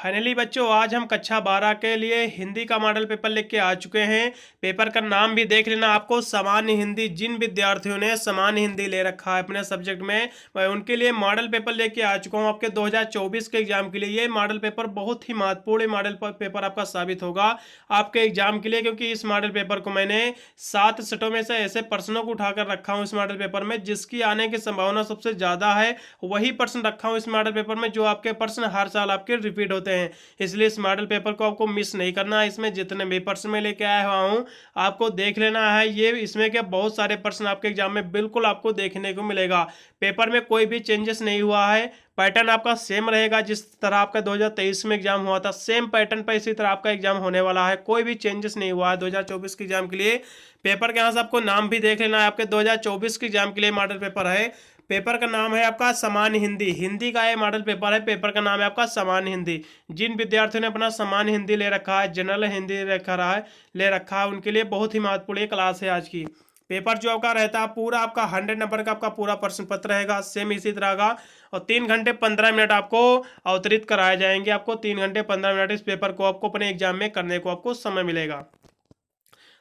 Finally बच्चों आज हम कक्षा 12 के लिए हिंदी का मॉडल पेपर लेके आ चुके हैं। पेपर का नाम भी देख लेना आपको, सामान्य हिंदी। जिन विद्यार्थियों ने सामान्य हिंदी ले रखा है अपने सब्जेक्ट में, मैं उनके लिए मॉडल पेपर लेके आ चुका हूं आपके 2024 के एग्जाम के लिए। ये मॉडल पेपर बहुत ही महत्वपूर्ण मॉडल पेपर आपका साबित होगा आपके एग्जाम के लिए, क्योंकि इस मॉडल पेपर को मैंने 7 सेटों में से ऐसे प्रश्नों को उठाकर रखा हूँ इस मॉडल पेपर में जिसकी आने की संभावना सबसे ज्यादा है। वही प्रश्न रखा हूँ इस मॉडल पेपर में जो आपके प्रश्न हर साल आपके रिपीट होते हैं। इसलिए इस मॉडल पेपर को आपको मिस नहीं करना है। इसमें जितने भी प्रश्न मैं लेके आया हुआ हूँ आपको देख लेना है। ये इसमें के बहुत सारे प्रश्न आपके एग्जाम में बिल्कुल आपको देखने को मिलेगा। पेपर में कोई भी चेंजेस नहीं हुआ है, पैटर्न आपका सेम रहेगा। जिस तरह आपका 2023 में एग्जाम हुआ था सेम पैटर्न पर इसी तरह आपका एग्जाम होने वाला है। कोई भी चेंजेस नहीं हुआ है 2024 के एग्जाम के लिए। पेपर के यहाँ से आपको नाम भी देख लेना है। आपके 2024 के एग्जाम के लिए मॉडल पेपर है। पेपर का नाम है आपका सामान्य हिंदी। हिंदी का ये मॉडल पेपर है। पेपर का नाम है आपका सामान्य हिंदी। जिन विद्यार्थियों ने अपना सामान्य हिंदी ले रखा है, जनरल हिंदी ले रखा है उनके लिए बहुत ही महत्वपूर्ण क्लास है आज की। पेपर जो आपका रहता है पूरा आपका 100 नंबर का आपका पूरा प्रश्न पत्र रहेगा सेम इसी तरह का। और 3 घंटे 15 मिनट आपको अवतरित कराए जाएंगे। आपको 3 घंटे 15 मिनट इस पेपर को आपको अपने एग्जाम में करने को आपको समय मिलेगा।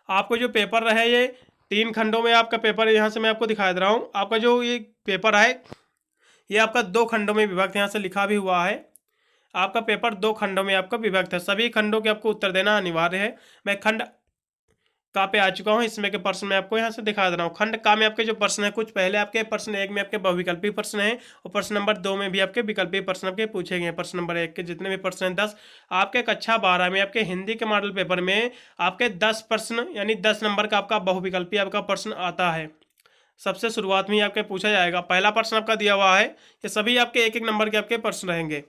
आपको जो पेपर रहे ये 3 खंडों में आपका पेपर, यहाँ से मैं आपको दिखा दे रहा हूँ। आपका जो ये पेपर है ये आपका 2 खंडों में विभक्त, यहाँ से लिखा भी हुआ है। आपका पेपर 2 खंडों में आपका विभक्त है। सभी खंडों के आपको उत्तर देना अनिवार्य है। मैं खंड का पे आ चुका हूँ। इसमें के प्रश्न मैं आपको यहाँ से दिखा दे रहा हूँ। खंड का में आपके जो प्रश्न है कुछ पहले आपके प्रश्न 1 में आपके बहुविकल्पी प्रश्न है और प्रश्न नंबर 2 में भी आपके विकल्पी प्रश्न आपके पूछे गए। प्रश्न नंबर 1 के जितने भी प्रश्न हैं 10। आपके कक्षा 12 में आपके हिंदी के मॉडल पेपर में आपके 10 प्रश्न यानी 10 नंबर का आपका बहुविकल्पी आपका प्रश्न आता है। सबसे शुरुआत में ही आपके पूछा जाएगा। पहला प्रश्न आपका दिया हुआ है, ये सभी आपके 1-1 नंबर के आपके प्रश्न रहेंगे।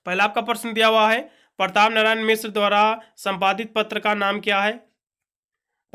पहला आपका प्रश्न दिया हुआ है, प्रताप नारायण मिश्र द्वारा संपादित पत्र का नाम क्या है।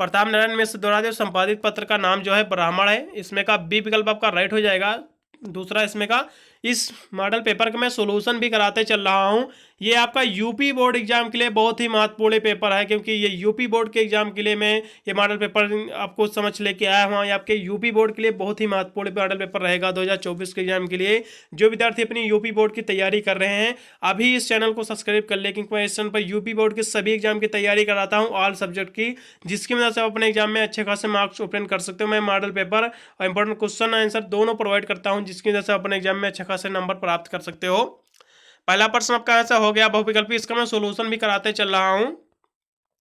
प्रताप नारायण मिश्र द्वारा जो संपादित पत्र का नाम जो है ब्राह्मण है। इसमें का बी विकल्प आपका राइट हो जाएगा। दूसरा इसमें का, इस मॉडल पेपर का मैं सोल्यूशन भी कराते चल रहा हूं। ये आपका यूपी बोर्ड एग्जाम के लिए बहुत ही महत्वपूर्ण पेपर है, क्योंकि ये यूपी बोर्ड के एग्जाम के लिए मैं ये मॉडल पेपर आपको समझ लेके आया हूँ। ये आपके यूपी बोर्ड के लिए बहुत ही महत्वपूर्ण मॉडल पेपर रहेगा 2024 के एग्जाम के लिए। जो विद्यार्थी अपनी यूपी बोर्ड की तैयारी कर रहे हैं अभी इस चैनल को सब्सक्राइब कर ले, क्योंकि मैं इस चैनल पर यूपी बोर्ड के सभी एग्जाम की तैयारी कराता हूँ ऑल सब्जेक्ट की, जिसकी वजह से आप अपने एग्जाम में अच्छे खासे मार्क्स ओपन कर सकते हो। मैं मॉडल पेपर और इंपॉर्टेंट क्वेश्चन आंसर दोनों प्रोवाइड करता हूँ, जिसकी वजह से अपने एग्जाम में अच्छे खासे नंबर प्राप्त कर सकते हो। पहला प्रश्न आपका ऐसा हो गया बहुविकल्पी। इसका मैं सोल्यूशन भी कराते चल रहा हूं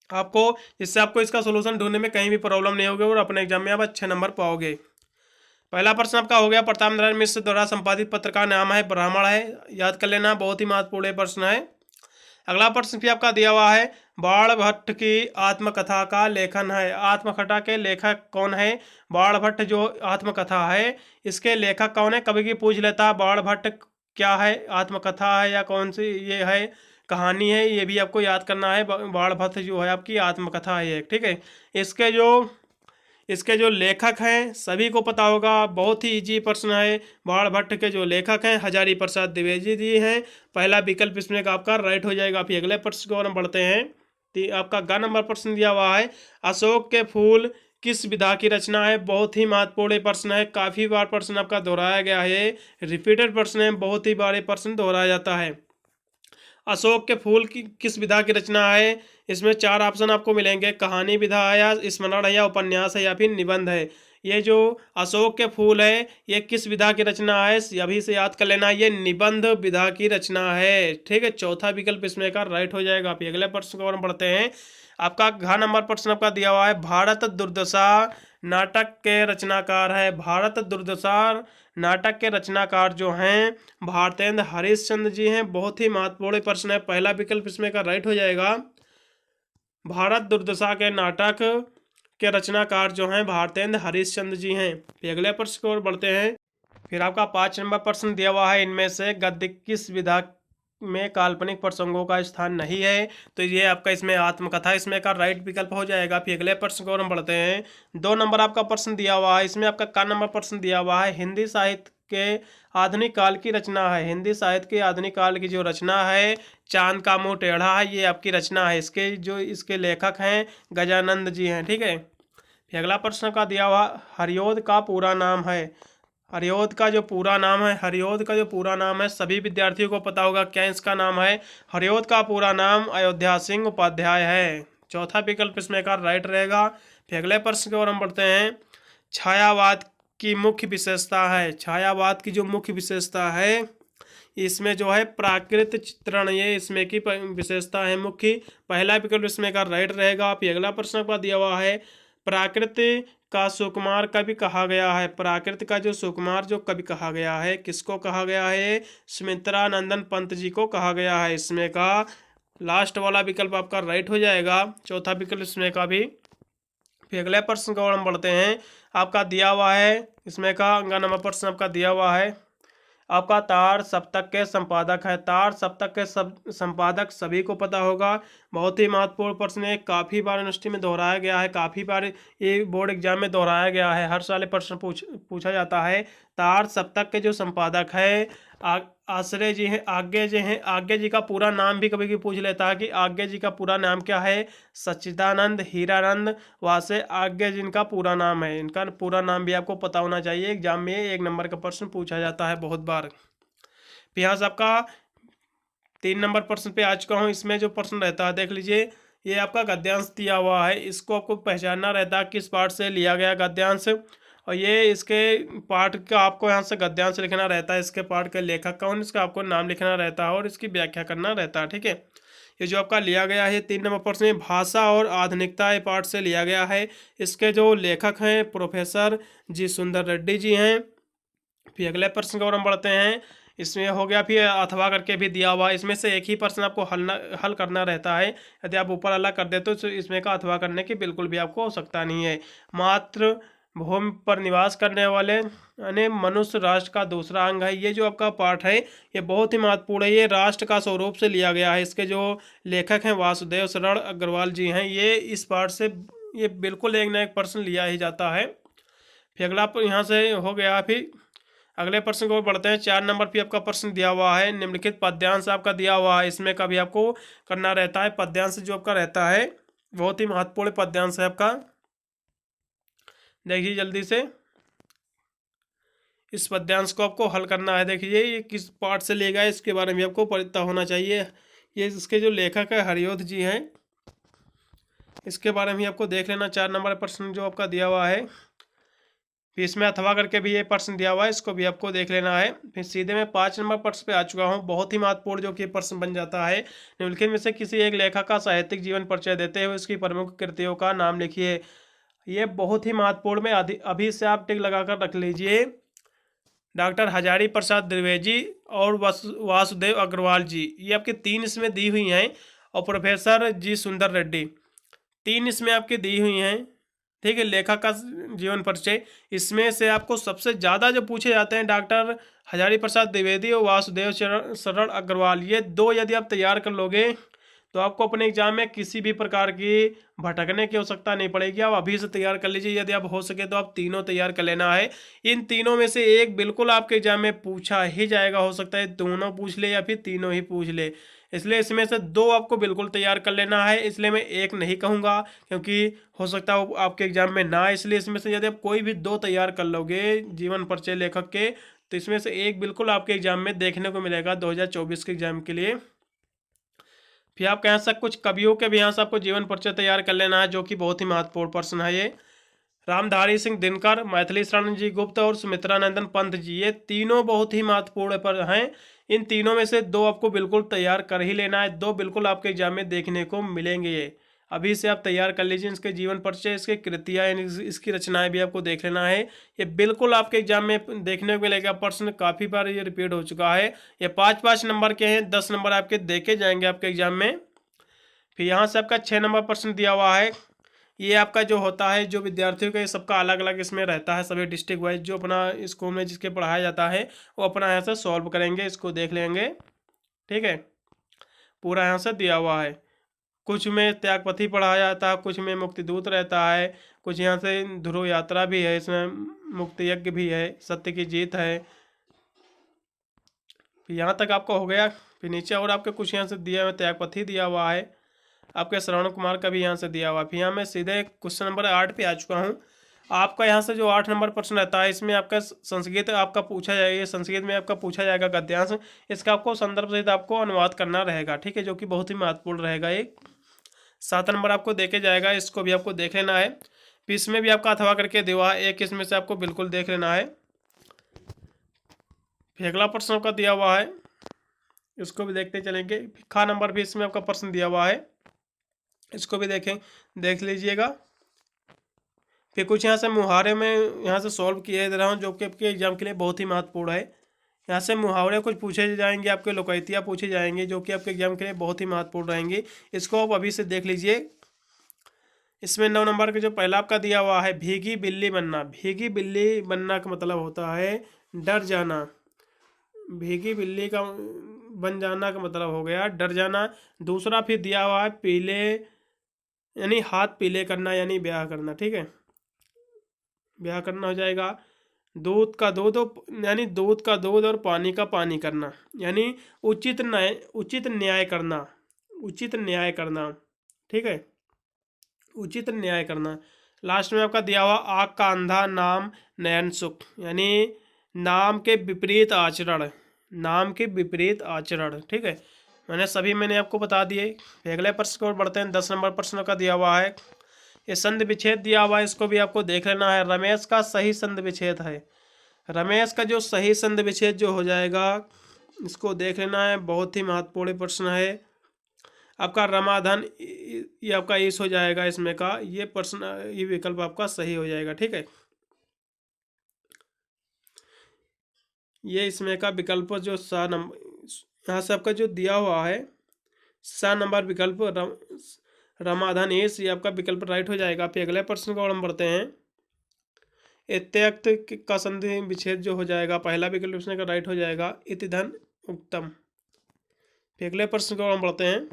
आपको, इससे आपको इसका सोल्यूशन ढूंढने में कहीं भी प्रॉब्लम नहीं होगी और अपने एग्जाम में आप अच्छे नंबर पाओगे। पहला प्रश्न आपका हो गया, प्रताप नारायण मिश्र द्वारा संपादित पत्र का नाम है ब्राह्मण है। याद कर लेना, बहुत ही महत्वपूर्ण प्रश्न है। अगला प्रश्न भी आपका दिया हुआ है, बाण भट्ट की आत्मकथा का लेखन है। आत्मकथा के लेखक कौन है। बाण भट्ट जो आत्मकथा है इसके लेखक कौन है। कभी भी पूछ लेता बाण भट्ट क्या है, आत्मकथा है या कौन सी ये है कहानी है, ये भी आपको याद करना है। बाण भट्ट जो है आपकी आत्मकथा है, ठीक है। इसके जो लेखक हैं सभी को पता होगा, बहुत ही इजी प्रश्न है। बाण भट्ट के जो लेखक हैं हजारी प्रसाद द्विवेदी जी हैं। पहला विकल्प इसमें का आपका राइट हो जाएगा। फिर अगले प्रश्न को हम बढ़ते हैं। तो आपका ग नंबर प्रश्न दिया हुआ है, अशोक के फूल किस विधा की रचना है। बहुत ही महत्वपूर्ण प्रश्न है। काफ़ी बार प्रश्न आपका दोहराया गया है, रिपीटेड प्रश्न है, बहुत ही बार प्रश्न दोहराया जाता है। अशोक के फूल की किस विधा की रचना है। इसमें 4 ऑप्शन आपको मिलेंगे, कहानी विधा है या स्मरण है या उपन्यास है या फिर निबंध है। ये जो अशोक के फूल है ये किस विधा की रचना है, अभी से याद कर लेना, ये निबंध विधा की रचना है, ठीक है। चौथा विकल्प इसमें का राइट हो जाएगा। फिर अगले प्रश्न को हम बढ़ते हैं। आपका घ नंबर प्रश्न आपका दिया हुआ है, भारत दुर्दशा नाटक के रचनाकार है। भारत दुर्दशा नाटक के रचनाकार जो हैं भारतेंद्र हरिश्चंद्र जी हैं। बहुत ही महत्वपूर्ण प्रश्न है। पहला विकल्प इसमें का राइट हो जाएगा। भारत दुर्दशा के नाटक के रचनाकार जो हैं भारतेंद्र हरिश्चंद्र जी हैं। फिर अगले प्रश्न की ओर बढ़ते हैं। फिर आपका 5 नंबर प्रश्न दिया हुआ है, इनमें से गद्य किस विधा में काल्पनिक प्रसंगों का स्थान नहीं है। तो ये आपका इसमें आत्मकथा इसमें का राइट विकल्प हो जाएगा। फिर अगले प्रश्न को हम बढ़ते हैं। 2 नंबर आपका प्रश्न दिया हुआ है, इसमें आपका का नंबर प्रश्न दिया हुआ है, हिंदी साहित्य के आधुनिक काल की रचना है। हिंदी साहित्य के आधुनिक काल की जो रचना है चांद का मुंह टेढ़ा है, ये आपकी रचना है। इसके लेखक हैं गजानंद जी हैं, ठीक है। फिर अगला प्रश्न का दिया हुआ, हरिओद का पूरा नाम है। हरिऔध का जो पूरा नाम है, हरिऔध का जो पूरा नाम है सभी विद्यार्थियों को पता होगा, क्या इसका नाम है? हरिऔध का पूरा नाम अयोध्या सिंह उपाध्याय है। चौथा विकल्प इसमें का राइट रहेगा। फिर अगले प्रश्न की ओर हम बढ़ते हैं। छायावाद की मुख्य विशेषता है, छायावाद की जो मुख्य विशेषता है इसमें जो है प्राकृतिक चित्रण, ये इसमें की विशेषता है मुख्य। पहला विकल्प इसमें का राइट रहेगा। फिर अगला प्रश्न आपका दिया हुआ है, प्राकृत का सुकुमार कवि कहा गया है। प्राकृत का जो सुकुमार जो कवि कहा गया है, किसको कहा गया है? सुमित्रा नंदन पंत जी को कहा गया है। इसमें का लास्ट वाला विकल्प आपका राइट हो जाएगा, चौथा विकल्प इसमें का भी। फिर अगले प्रश्न को हम बढ़ते हैं। आपका दिया हुआ है इसमें का अगला नंबर प्रश्न आपका दिया हुआ है, आपका तार सप्तक के संपादक है। तार सप्तक के संपादक सभी को पता होगा, बहुत ही महत्वपूर्ण प्रश्न है, काफ़ी बार यूनिवर्सिटी में दोहराया गया है, काफ़ी बार ये बोर्ड एग्जाम में दोहराया गया है, हर साल प्रश्न पूछा जाता है। तार सप्तक के जो संपादक है आश्रय जी हैं, आज्ञे जी हैं। आज्ञे जी का पूरा नाम भी कभी कभी पूछ लेता है कि आज्ञे जी का पूरा नाम क्या है? सच्चिदानंद हीरानंद वासे आज्ञे जी इनका पूरा नाम है। इनका पूरा नाम भी आपको पता होना चाहिए, एग्जाम में 1 नंबर का प्रश्न पूछा जाता है बहुत बार। फिर यहाँ से आपका 3 नंबर प्रश्न पे आ चुका हूँ। इसमें जो प्रश्न रहता है देख लीजिए, ये आपका गद्यांश दिया हुआ है, इसको आपको पहचानना रहता है किस पार्ट से लिया गया गद्यांश, और ये इसके पार्ट का आपको यहाँ से गद्यांश लिखना रहता है, इसके पार्ट का लेखक कौन, इसका आपको नाम लिखना रहता है और इसकी व्याख्या करना रहता है। ठीक है, ये जो आपका लिया गया है 3 नंबर प्रश्न में, भाषा और आधुनिकता ये पार्ट से लिया गया है। इसके जो लेखक हैं प्रोफेसर जी सुंदर रेड्डी जी हैं। फिर अगले प्रश्न की ओर हम बढ़ते हैं। इसमें हो गया, फिर अथवा करके भी दिया हुआ, इसमें से एक ही प्रश्न आपको हल करना रहता है। यदि आप ऊपर अलग कर देते तो इसमें का अथवा करने की बिल्कुल भी आपको आवश्यकता नहीं है। मात्र भूमि पर निवास करने वाले यानी मनुष्य राष्ट्र का दूसरा अंग है। ये जो आपका पाठ है ये बहुत ही महत्वपूर्ण है, ये राष्ट्र का स्वरूप से लिया गया है। इसके जो लेखक हैं वासुदेव शरण अग्रवाल जी हैं। ये इस पाठ से ये बिल्कुल एक ना एक प्रश्न लिया ही जाता है। फिर अगला यहाँ से हो गया। फिर अगले प्रश्न को बढ़ते हैं। 4 नंबर पे आपका प्रश्न दिया हुआ है, निम्नलिखित पद्यांश आपका दिया हुआ है, इसमें का भी आपको करना रहता है। पद्यांश जो आपका रहता है बहुत ही महत्वपूर्ण पद्यांश है आपका, देखिए जल्दी से इस पद्यांश को आपको हल करना है। देखिए ये किस पार्ट से लेगा इसके बारे में आपको पता होना चाहिए। ये इसके जो लेखक है हरिऔध जी हैं, इसके बारे में आपको देख लेना। 4 नंबर प्रश्न जो आपका दिया हुआ है, फिर इसमें अथवा करके भी ये प्रश्न दिया हुआ है, इसको भी आपको देख लेना है। फिर सीधे मैं 5 नंबर प्रश्न पे आ चुका हूँ, बहुत ही महत्वपूर्ण जो कि प्रश्न बन जाता है। निम्नलिखित में से किसी एक लेखक का साहित्यिक जीवन परिचय देते हुए उसकी प्रमुख कृतियों का नाम लिखिए। ये बहुत ही महत्वपूर्ण में अभी से आप टिक लगाकर रख लीजिए। डॉक्टर हजारी प्रसाद द्विवेदी और वासुदेव अग्रवाल जी, ये आपके 3 इसमें दी हुई हैं, और प्रोफेसर जी सुंदर रेड्डी 3 इसमें आपकी दी हुई हैं। ठीक है, लेखक का जीवन परिचय इसमें से आपको सबसे ज़्यादा जो पूछे जाते हैं डॉक्टर हजारी प्रसाद द्विवेदी और वासुदेव शरण अग्रवाल, ये 2 यदि आप तैयार कर लोगे तो आपको अपने एग्जाम में किसी भी प्रकार की भटकने की आवश्यकता नहीं पड़ेगी। आप अभी से तैयार कर लीजिए, यदि आप हो सके तो आप तीनों तैयार कर लेना है। इन तीनों में से एक बिल्कुल आपके एग्जाम में पूछा ही जाएगा, हो सकता है दोनों पूछ ले या फिर तीनों ही पूछ ले, इसलिए इसमें से 2 आपको बिल्कुल तैयार कर लेना है। इसलिए मैं एक नहीं कहूँगा क्योंकि हो सकता है आपके एग्जाम में ना, इसलिए इसमें से यदि आप कोई भी 2 तैयार कर लोगे जीवन परिचय लेखक के, तो इसमें से एक बिल्कुल आपके एग्जाम में देखने को मिलेगा 2024 के एग्जाम के लिए। फिर आप कह सकते कुछ कवियों के भी यहाँ से आपको जीवन परिचय तैयार कर लेना है, जो कि बहुत ही महत्वपूर्ण प्रश्न है। ये रामधारी सिंह दिनकर, मैथिली शरण जी गुप्त और सुमित्रा नंदन पंत जी, ये तीनों बहुत ही महत्वपूर्ण पर हैं। इन तीनों में से 2 आपको बिल्कुल तैयार कर ही लेना है, 2 बिल्कुल आपके एग्जाम में देखने को मिलेंगे। ये अभी से आप तैयार कर लीजिए। इसके जीवन परिचय, इसके कृतियाँ, इसकी रचनाएं भी आपको देख लेना है। ये बिल्कुल आपके एग्जाम में देखने को मिलेगा प्रश्न, काफ़ी बार ये रिपीट हो चुका है। ये 5-5 नंबर के हैं, 10 नंबर आपके देखे जाएंगे आपके एग्जाम में। फिर यहाँ से आपका 6 नंबर प्रश्न दिया हुआ है। ये आपका जो होता है, जो विद्यार्थियों का सबका अलग अलग इसमें रहता है, सभी डिस्ट्रिक्ट वाइज जो अपना स्कूल में जिसके पढ़ाया जाता है वो अपना यहाँ से सॉल्व करेंगे, इसको देख लेंगे। ठीक है, पूरा यहाँ से दिया हुआ है। कुछ में त्यागपथी पढ़ाया जाता है, कुछ में मुक्तिदूत रहता है, कुछ यहाँ से ध्रुव यात्रा भी है, इसमें मुक्ति यज्ञ भी है, सत्य की जीत है। फिर यहाँ तक आपका हो गया। फिर नीचे और आपके कुछ यहाँ से दिया हुआ, त्यागपथी दिया हुआ है, आपके श्रवण कुमार का भी यहाँ से दिया हुआ। फिर यहाँ मैं सीधे क्वेश्चन नंबर 8 पे आ चुका हूँ। आपका यहाँ से जो 8 नंबर प्रश्न रहता है इसमें आपका संस्कृत आपका पूछा जाएगा, ये संस्कृत में आपका पूछा जाएगा गद्यांश। इसका आपको संदर्भ सहित आपको अनुवाद करना रहेगा, ठीक है, जो कि बहुत ही महत्वपूर्ण रहेगा। एक 7 नंबर आपको देके जाएगा, इसको भी आपको देख लेना है। फिर इसमें भी आपका अथवा करके दिया है, एक इसमें से आपको बिल्कुल देख लेना है। फिर अगला प्रश्न आपका दिया हुआ है, इसको भी देखते चलेंगे। खा नंबर भी इसमें आपका प्रश्न दिया हुआ है, इसको भी देख लीजिएगा। फिर कुछ यहाँ से मुहावरे में यहाँ से सॉल्व किए दे रहा हूँ, जो कि आपके एग्जाम के लिए बहुत ही महत्वपूर्ण है। यहाँ से मुहावरे कुछ पूछे जाएंगे, आपके लोकैतियाँ पूछे जाएंगे, जो कि आपके एग्जाम के लिए बहुत ही महत्वपूर्ण रहेंगे। इसको आप अभी से देख लीजिए। इसमें 9 नंबर का जो पहला आपका दिया हुआ है, भीगी बिल्ली बनना। भीगी बिल्ली बनना का मतलब होता है डर जाना। भीगी बिल्ली का बन जाना का मतलब हो गया डर जाना। दूसरा फिर दिया हुआ है पीले, यानी हाथ पीले करना, यानी ब्याह करना, ठीक है, ब्याह करना हो जाएगा। दूध का दूध, यानी दूध का दूध और पानी का पानी करना, यानी उचित न्याय करना, उचित न्याय करना, ठीक है, उचित न्याय करना। लास्ट में आपका दिया हुआ आँख का अंधा नाम नयन सुख, यानी नाम के विपरीत आचरण, नाम के विपरीत आचरण, ठीक है। मैंने आपको बता दिए। अगले प्रश्न की ओर बढ़ते हैं। 10 नंबर प्रश्न का दिया हुआ है, ये संधि विच्छेद दिया हुआ है, इसको भी आपको देख लेना है। रमेश का सही संधि विच्छेद है, रमेश का जो सही संधि विच्छेद जो हो जाएगा इसको देख लेना है, बहुत ही महत्वपूर्ण प्रश्न है। आपका रमाधन ये आपका इस हो जाएगा, इसमें का ये प्रश्न, ये विकल्प आपका सही हो जाएगा, ठीक है। ये इसमें का विकल्प जो सा नंबर यहाँ से आपका जो दिया हुआ है, सा नंबर विकल्प रमाधन एस, ये आपका विकल्प राइट हो जाएगा। फिर अगले प्रश्न को हम बढ़ते हैं। इत्यक्त का संधि विच्छेद जो हो जाएगा, पहला विकल्प इसमें का राइट हो जाएगा, इति धन उत्तम। फिर अगले प्रश्न को हम बढ़ते हैं।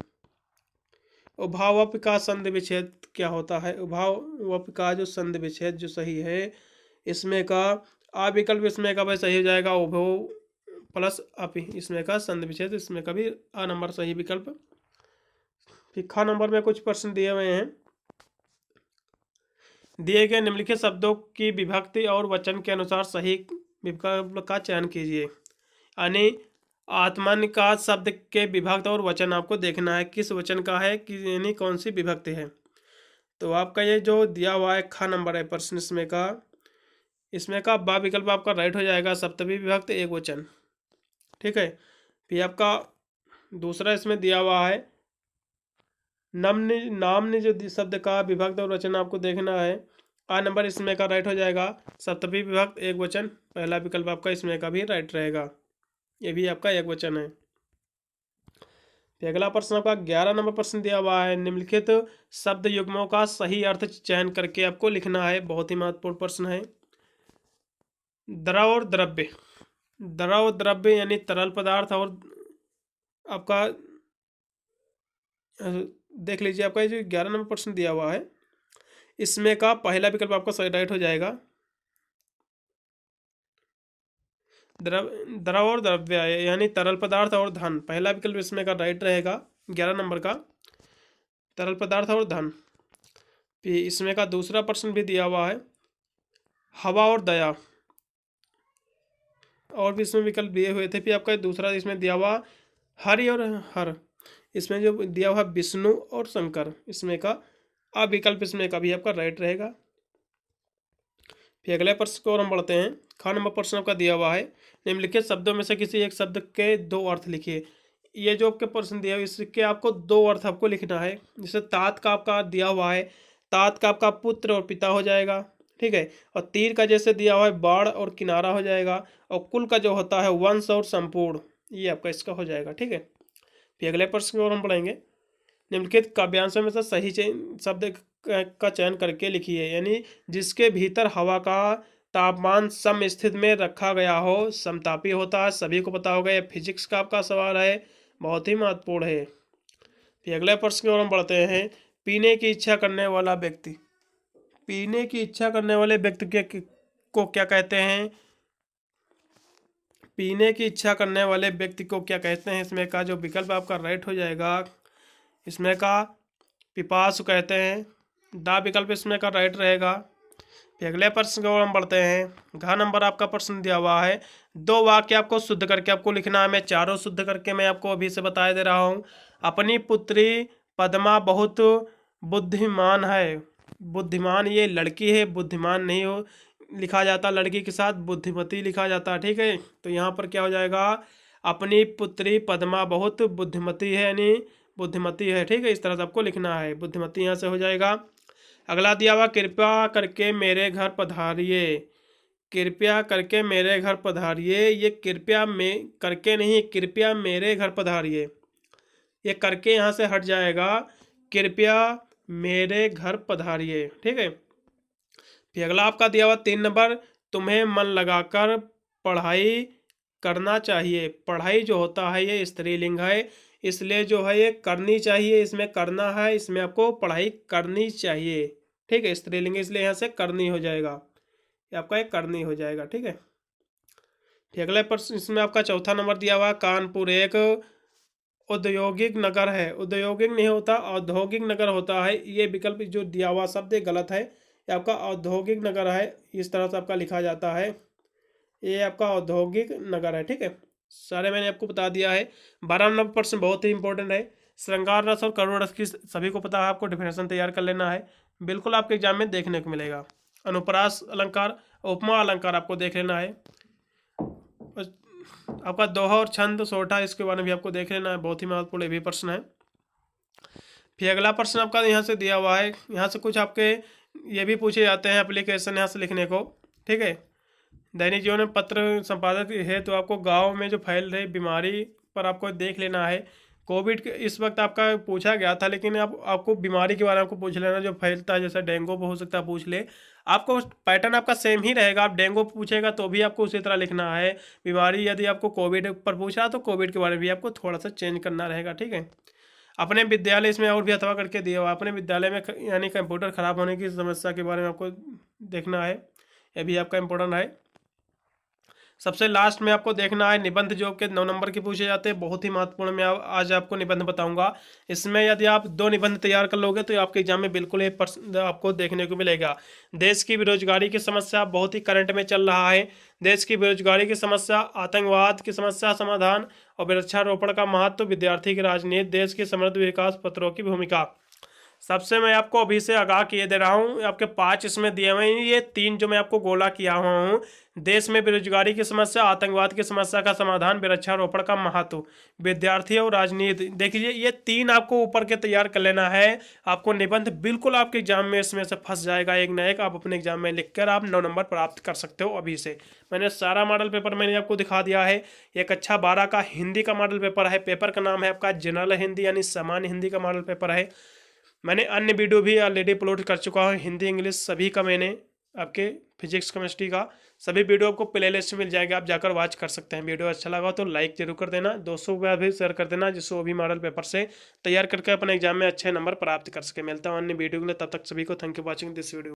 उभावप का संधि विच्छेद क्या होता है? उभावप का जो संधि विच्छेद जो सही है, इसमें का आ विकल्प इसमें का भाई सही हो जाएगा, उभो प्लस अपि, इसमें का संधि विच्छेद, इसमें का भी आ नंबर सही विकल्प। फिर खा नंबर में कुछ प्रश्न दिए हुए हैं। दिए गए निम्नलिखित शब्दों की विभक्ति और वचन के अनुसार सही विकल्प का चयन कीजिए। यानी आत्मन का शब्द के विभक्त और वचन आपको देखना है, किस वचन का है कि यानी कौन सी विभक्ति है। तो आपका ये जो दिया हुआ है खा नंबर है प्रश्न, इसमें का बा विकल्प आपका राइट हो जाएगा, सप्तमी विभक्त एक वचन, ठीक है। फिर आपका दूसरा इसमें दिया हुआ है नामने जो शब्द का विभक्त और वचन आपको देखना है। आ नंबर इसमें का राइट हो जाएगा, सप्तमी विभक्त एक वचन, पहला विकल्प आपका इसमें का भी राइट रहेगा, ये भी आपका एक वचन है। फिर अगला प्रश्न आपका 11 नंबर प्रश्न दिया हुआ है, निम्नलिखित शब्द युग्मों का सही अर्थ चयन करके आपको लिखना है, बहुत ही महत्वपूर्ण प्रश्न है। द्रव और द्रव्य, द्रव द्रव्य यानी तरल पदार्थ, और आपका देख लीजिए, आपका ये जो 11 नंबर प्रश्न दिया हुआ है, इसमें का पहला विकल्प आपका सही राइट हो जाएगा, द्रव और द्रव्य यानी तरल पदार्थ और धन, पहला विकल्प इसमें का राइट रहेगा 11 नंबर का, तरल पदार्थ और धन। फिर इसमें का दूसरा प्रश्न भी दिया हुआ है, हवा और दया, और भी इसमें विकल्प दिए हुए थे। फिर आपका दूसरा इसमें दिया हुआ हरि और हर, इसमें जो दिया हुआ विष्णु और शंकर, इसमें का विकल्प इसमें का भी आपका राइट रहेगा। फिर अगले प्रश्न को और हम बढ़ते हैं। खा नंबर प्रश्न आपका दिया हुआ है, निम्नलिखित शब्दों में से किसी एक शब्द के दो अर्थ लिखिए। ये जो आपके प्रश्न दिया हुआ इसके आपको दो अर्थ आपको लिखना है। जैसे तात का आपका दिया हुआ है, तात का आपका पुत्र और पिता हो जाएगा, ठीक है। और तीर का जैसे दिया हुआ है बाढ़ और किनारा हो जाएगा, और कुल का जो होता है वंश और संपूर्ण, ये आपका इसका हो जाएगा, ठीक है। फिर अगले प्रश्न की ओर हम पढ़ेंगे। निम्नलिखित काव्यांशों में से सही शब्द का चयन करके लिखिए, यानी जिसके भीतर हवा का तापमान सम स्थिति में रखा गया हो, समतापी होता है, सभी को पता होगा, ये फिजिक्स का आपका सवाल है, बहुत ही महत्वपूर्ण है। फिर अगले प्रश्न की ओर हम बढ़ते हैं। पीने की इच्छा करने वाला व्यक्ति, पीने की इच्छा करने वाले व्यक्ति को क्या कहते हैं? पीने की इच्छा करने वाले व्यक्ति को क्या कहते हैं? इसमें का जो विकल्प आपका राइट हो जाएगा, इसमें का पिपासु कहते हैं, दा विकल्प इसमें का राइट रहेगा। फिर अगले प्रश्न की ओर हम बढ़ते हैं। घ नंबर आपका प्रश्न दिया हुआ है, 2 वाक्य आपको शुद्ध करके आपको लिखना है। मैं चारों शुद्ध करके मैं आपको अभी से बता दे रहा हूँ। अपनी पुत्री पद्मा बहुत बुद्धिमान है। बुद्धिमान ये लड़की है, बुद्धिमान नहीं हो लिखा जाता, लड़की के साथ बुद्धिमती लिखा जाता है, ठीक है। तो यहाँ पर क्या हो जाएगा, अपनी पुत्री पद्मा बहुत बुद्धिमती है, यानी बुद्धिमती है, ठीक है। इस तरह से आपको लिखना है, बुद्धिमती यहाँ से हो जाएगा। अगला दिया हुआ, कृपया करके मेरे घर पधारिए। कृपया करके मेरे घर पधारिए, ये कृपया में करके नहीं, कृपया मेरे घर पधारिए, ये करके यहाँ से हट जाएगा, कृपया मेरे घर पधारिए, ठीक है। फिर अगला आपका दिया हुआ 3 नंबर, तुम्हें मन लगाकर पढ़ाई करना चाहिए। पढ़ाई जो होता है ये स्त्रीलिंग है, इसलिए जो है ये करनी चाहिए, इसमें करना है, इसमें आपको पढ़ाई करनी चाहिए, ठीक है। स्त्रीलिंग इसलिए यहाँ से करनी हो जाएगा, ये आपका एक करनी हो जाएगा, ठीक है। फिर अगले प्रश्न इसमें आपका चौथा नंबर दिया हुआ, कानपुर एक औद्योगिक नगर है। औद्योगिक नहीं होता, औद्योगिक नगर होता है। ये विकल्प जो दिया हुआ शब्द गलत है, ये आपका औद्योगिक नगर है, इस तरह से आपका लिखा जाता है, ये आपका औद्योगिक नगर है, ठीक है। सारे मैंने आपको बता दिया है। 12 नंबर प्रश्न बहुत ही इंपॉर्टेंट है। श्रृंगार रस और करुण रस की सभी को पता है, आपको डिफिनेशन तैयार कर लेना है, बिल्कुल आपके एग्जाम में देखने को मिलेगा। अनुप्रास अलंकार, उपमा अलंकार आपको देख लेना है। आपका दोहा और छंद सोठा, इसके बारे में भी आपको देख लेना है, बहुत ही महत्वपूर्ण ये भी प्रश्न है। फिर अगला प्रश्न आपका यहाँ से दिया हुआ है, यहाँ से कुछ आपके ये भी पूछे जाते हैं एप्लीकेशन यहाँ से लिखने को, ठीक है। दैनिक जीवन में पत्र संपादक है, तो आपको गांव में जो फैल रही बीमारी पर आपको देख लेना है। कोविड के इस वक्त आपका पूछा गया था, लेकिन आपको बीमारी के बारे में आपको पूछ लेना जो फैलता है, जैसे डेंगू हो सकता है पूछ ले, आपको पैटर्न आपका सेम ही रहेगा। आप डेंगू पूछेगा तो भी आपको उसी तरह लिखना है। बीमारी यदि आपको कोविड पर पूछा तो कोविड के बारे में भी आपको थोड़ा सा चेंज करना रहेगा, ठीक है। अपने विद्यालय इसमें और भी अथवा करके दिया हुआ, अपने विद्यालय में यानी कंप्यूटर खराब होने की समस्या के बारे में आपको देखना है, यह भी आपका इम्पोर्टेंट है। सबसे लास्ट में आपको देखना है निबंध, जो कि 9 नंबर के पूछे जाते हैं, बहुत ही महत्वपूर्ण। मैं आज आपको निबंध बताऊंगा। इसमें यदि आप 2 निबंध तैयार कर लोगे तो आपके एग्जाम में बिल्कुल ये प्रश्न आपको देखने को मिलेगा। देश की बेरोजगारी की समस्या बहुत ही करंट में चल रहा है। देश की बेरोजगारी की समस्या, आतंकवाद की समस्या समाधान और वृक्षारोपण का महत्व, विद्यार्थी की राजनीति, देश की समृद्ध विकास पत्रों की भूमिका। सबसे मैं आपको अभी से आगाह किए दे रहा हूँ, आपके 5 इसमें दिए हुए हैं, ये 3 जो मैं आपको गोला किया हुआ हूँ, देश में बेरोजगारी की समस्या, आतंकवाद की समस्या का समाधान, वृक्षारोपण का महत्व, विद्यार्थी और राजनीति। देखिए ये 3 आपको ऊपर के तैयार कर लेना है। आपको निबंध बिल्कुल आपके एग्जाम में इसमें से फंस जाएगा, एक न एक आप अपने एग्जाम में लिखकर आप 9 नंबर प्राप्त कर सकते हो। अभी से मैंने सारा मॉडल पेपर मैंने आपको दिखा दिया है। ये कक्षा 12 का हिंदी का मॉडल पेपर है। पेपर का नाम है आपका जनरल हिंदी, यानी सामान्य हिंदी का मॉडल पेपर है। मैंने अन्य वीडियो भी ऑलरेडी अपलोड कर चुका हूँ, हिंदी इंग्लिश सभी का। मैंने आपके फिजिक्स केमिस्ट्री का सभी वीडियो आपको प्लेलिस्ट में मिल जाएगा, आप जाकर वॉच कर सकते हैं। वीडियो अच्छा लगा तो लाइक जरूर कर देना, दोस्तों को भी शेयर कर देना, जिससे वो भी मॉडल पेपर से तैयार करके अपने एग्जाम में अच्छे नंबर प्राप्त कर सके। मिलता हूँ अन्य वीडियो के लिए, तब तक सभी को thank you watching this video.